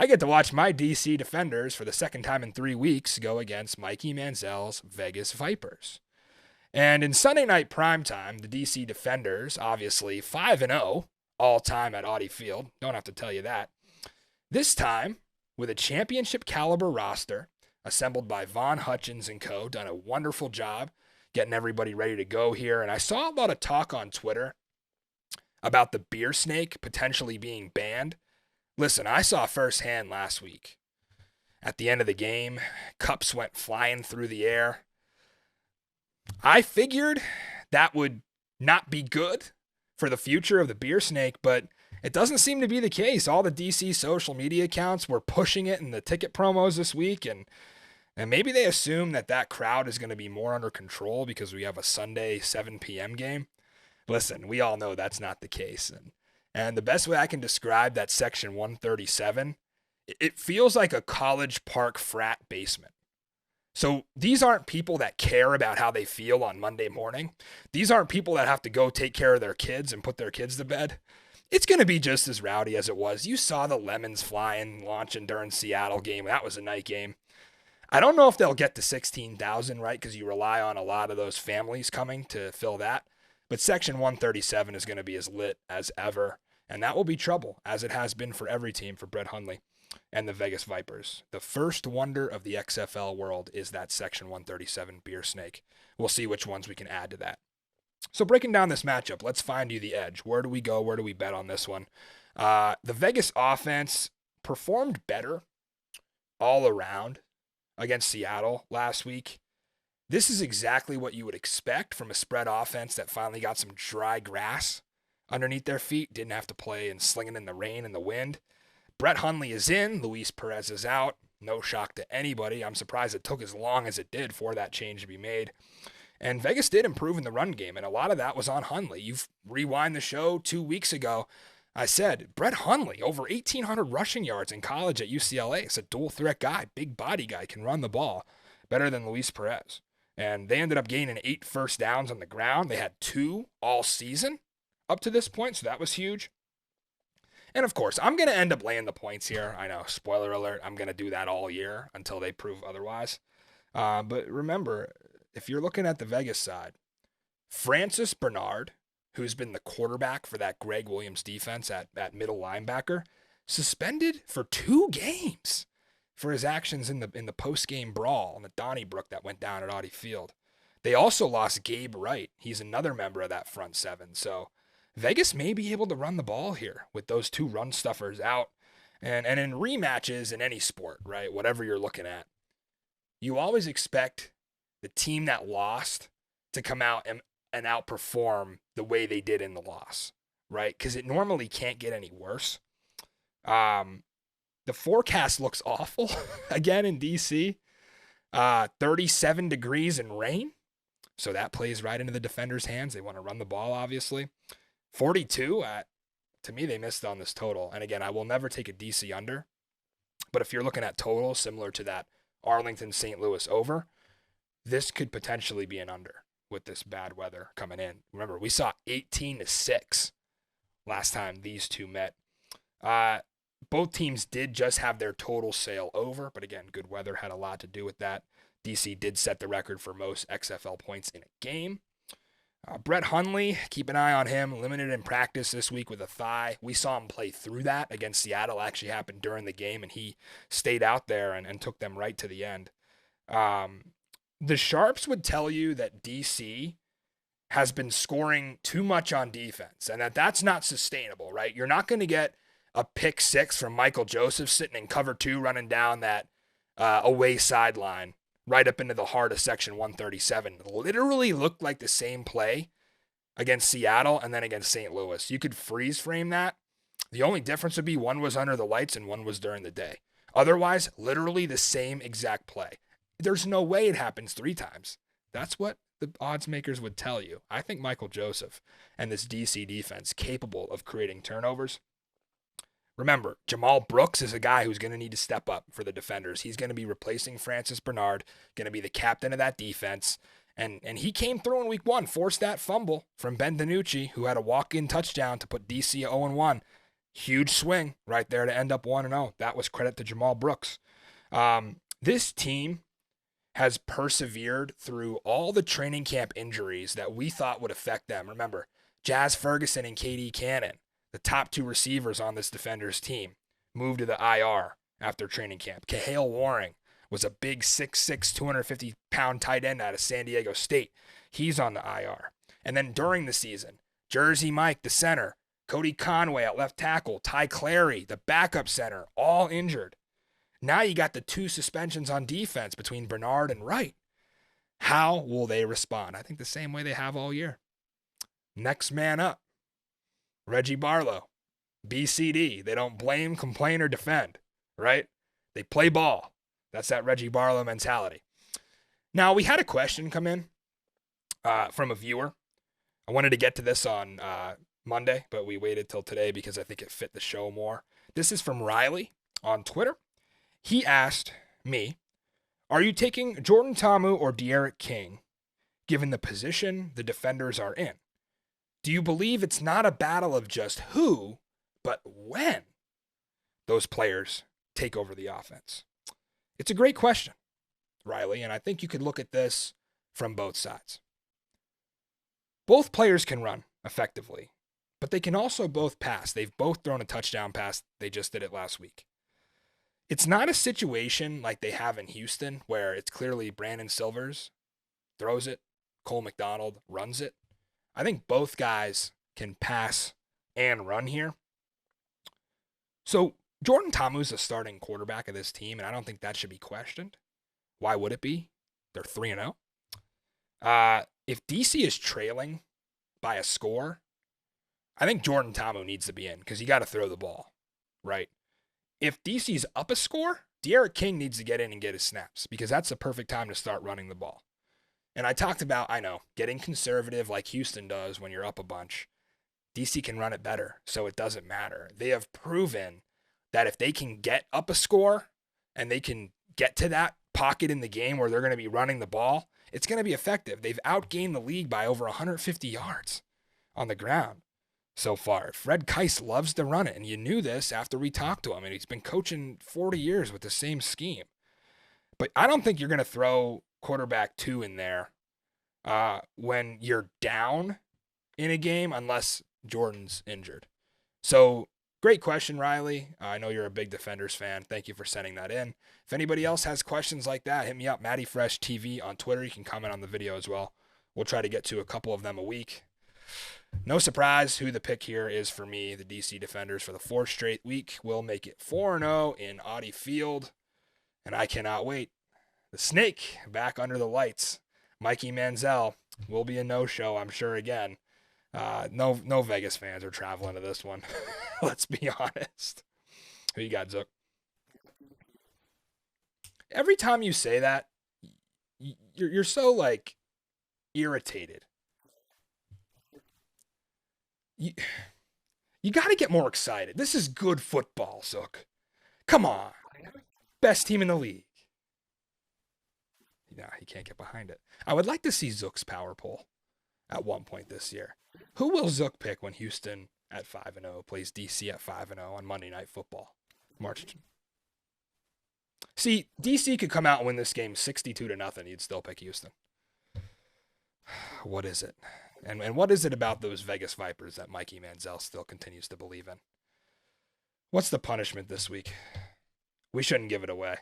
I get to watch my DC Defenders for the second time in 3 weeks go against Mikey Manziel's Vegas Vipers. And in Sunday night primetime, the DC Defenders, obviously 5-0 all time at Audi Field. Don't have to tell you that. This time, with a championship caliber roster assembled by Von Hutchins and co., done a wonderful job getting everybody ready to go here. And I saw a lot of talk on Twitter about the beer snake potentially being banned. Listen, I saw firsthand last week. At the end of the game, cups went flying through the air. I figured that would not be good for the future of the beer snake, but it doesn't seem to be the case. All the DC social media accounts were pushing it in the ticket promos this week, and maybe they assume that crowd is going to be more under control because we have a Sunday 7 p.m. game. Listen, we all know that's not the case. And the best way I can describe that Section 137, it feels like a college park frat basement. So these aren't people that care about how they feel on Monday morning. These aren't people that have to go take care of their kids and put their kids to bed. It's going to be just as rowdy as it was. You saw the lemons flying, launching during Seattle game. That was a night game. I don't know if they'll get to 16,000, right, because you rely on a lot of those families coming to fill that. But Section 137 is going to be as lit as ever, and that will be trouble, as it has been for every team for Brett Hundley and the Vegas Vipers. The first wonder of the XFL world is that Section 137 beer snake. We'll see which ones we can add to that. So breaking down this matchup, let's find you the edge. Where do we go? Where do we bet on this one? The Vegas offense performed better all around against Seattle last week. This is exactly what you would expect from a spread offense that finally got some dry grass underneath their feet, didn't have to play and slinging in the rain and the wind. Brett Hundley is in, Luis Perez is out. No shock to anybody. I'm surprised it took as long as it did for that change to be made. And Vegas did improve in the run game, and a lot of that was on Hundley. You've rewind the show 2 weeks ago. I said, Brett Hundley, over 1,800 rushing yards in college at UCLA. It's a dual threat guy, big body guy, can run the ball better than Luis Perez. And they ended up gaining 8 first downs on the ground. They had 2 all season up to this point, so that was huge. And of course, I'm going to end up laying the points here. I know, spoiler alert, I'm going to do that all year until they prove otherwise. But remember, if you're looking at the Vegas side, Francis Bernard, who's been the quarterback for that Greg Williams defense at middle linebacker, suspended for 2 games for his actions in the post-game brawl in the Donnybrook that went down at Audi Field. They also lost Gabe Wright. He's another member of that front 7. So Vegas may be able to run the ball here with those 2 run stuffers out. And in rematches in any sport, right, whatever you're looking at, you always expect the team that lost to come out and outperform the way they did in the loss, right? Because it normally can't get any worse. The forecast looks awful again in DC. 37 degrees and rain. So that plays right into the defenders' hands. They want to run the ball, obviously. 42, to me, they missed on this total. And again, I will never take a DC under. But if you're looking at total similar to that Arlington-St. Louis over, this could potentially be an under with this bad weather coming in. Remember, we saw 18-6 last time these two met. Both teams did just have their total sail over, but again, good weather had a lot to do with that. DC did set the record for most XFL points in a game. Brett Hundley, keep an eye on him, limited in practice this week with a thigh. We saw him play through that against Seattle. Actually happened during the game, and he stayed out there and took them right to the end. The Sharps would tell you that DC has been scoring too much on defense and that's not sustainable, right? You're not going to get a pick 6 from Michael Joseph sitting in cover 2 running down that away sideline right up into the heart of Section 137. It literally looked like the same play against Seattle and then against St. Louis. You could freeze frame that. The only difference would be one was under the lights and one was during the day. Otherwise, literally the same exact play. There's no way it happens 3 times. That's what the odds makers would tell you. I think Michael Joseph and this DC defense capable of creating turnovers. Remember, Jamal Brooks is a guy who's going to need to step up for the defenders. He's going to be replacing Francis Bernard, going to be the captain of that defense. And he came through in week 1, forced that fumble from Ben DiNucci, who had a walk-in touchdown to put DC 0-1. Huge swing right there to end up 1-0. That was credit to Jamal Brooks. This team has persevered through all the training camp injuries that we thought would affect them. Remember, Jazz Ferguson and KD Cannon, the top two receivers on this Defenders team, moved to the IR after training camp. Kahale Waring was a big 6'6", 250-pound tight end out of San Diego State. He's on the IR. And then during the season, Jersey Mike, the center, Cody Conway at left tackle, Ty Clary, the backup center, all injured. Now you got the 2 suspensions on defense between Bernard and Wright. How will they respond? I think the same way they have all year. Next man up, Reggie Barlow, BCD. They don't blame, complain, or defend, right? They play ball. That's that Reggie Barlow mentality. Now, we had a question come in from a viewer. I wanted to get to this on Monday, but we waited till today because I think it fit the show more. This is from Riley on Twitter. He asked me, are you taking Jordan Ta'amu or De'Aaron King, given the position the Defenders are in? Do you believe it's not a battle of just who, but when those players take over the offense? It's a great question, Riley, and I think you could look at this from both sides. Both players can run effectively, but they can also both pass. They've both thrown a touchdown pass. They just did it last week. It's not a situation like they have in Houston where it's clearly Brandon Silvers throws it, Cole McDonald runs it. I think both guys can pass and run here. So Jordan Ta'amu's the starting quarterback of this team, and I don't think that should be questioned. Why would it be? They're 3-0. If DC is trailing by a score, I think Jordan Ta'amu needs to be in because you got to throw the ball, right? If DC's up a score, De'Aaron King needs to get in and get his snaps because that's the perfect time to start running the ball. And I talked about, getting conservative like Houston does when you're up a bunch. DC can run it better, so it doesn't matter. They have proven that if they can get up a score and they can get to that pocket in the game where they're going to be running the ball, it's going to be effective. They've outgained the league by over 150 yards on the ground so far. Fred Keiss loves to run it, and you knew this after we talked to him, and he's been coaching 40 years with the same scheme. But I don't think you're going to throw quarterback 2 in there when you're down in a game unless Jordan's injured. So great question, Riley. I know you're a big Defenders fan. Thank you for sending that in. If anybody else has questions like that, hit me up, Matty Fresh TV on Twitter. You can comment on the video as well. We'll try to get to a couple of them a week. No surprise who the pick here is for me. The DC Defenders for the 4th straight week will make it 4-0 in Audi Field, and I cannot wait. The Snake back under the lights. Mikey Manziel will be a no-show, I'm sure, again. No Vegas fans are traveling to this one. Let's be honest. Who you got, Zook? Every time you say that, you're so, irritated. You got to get more excited. This is good football, Zook. Come on. Best team in the league. Nah, he can't get behind it. I would like to see Zook's power poll at one point this year. Who will Zook pick when Houston at 5-0 plays DC at 5-0 on Monday Night Football? March. See, DC could come out and win this game 62-0. You'd still pick Houston. What is it? And what is it about those Vegas Vipers that Mikey Manziel still continues to believe in? What's the punishment this week? We shouldn't give it away.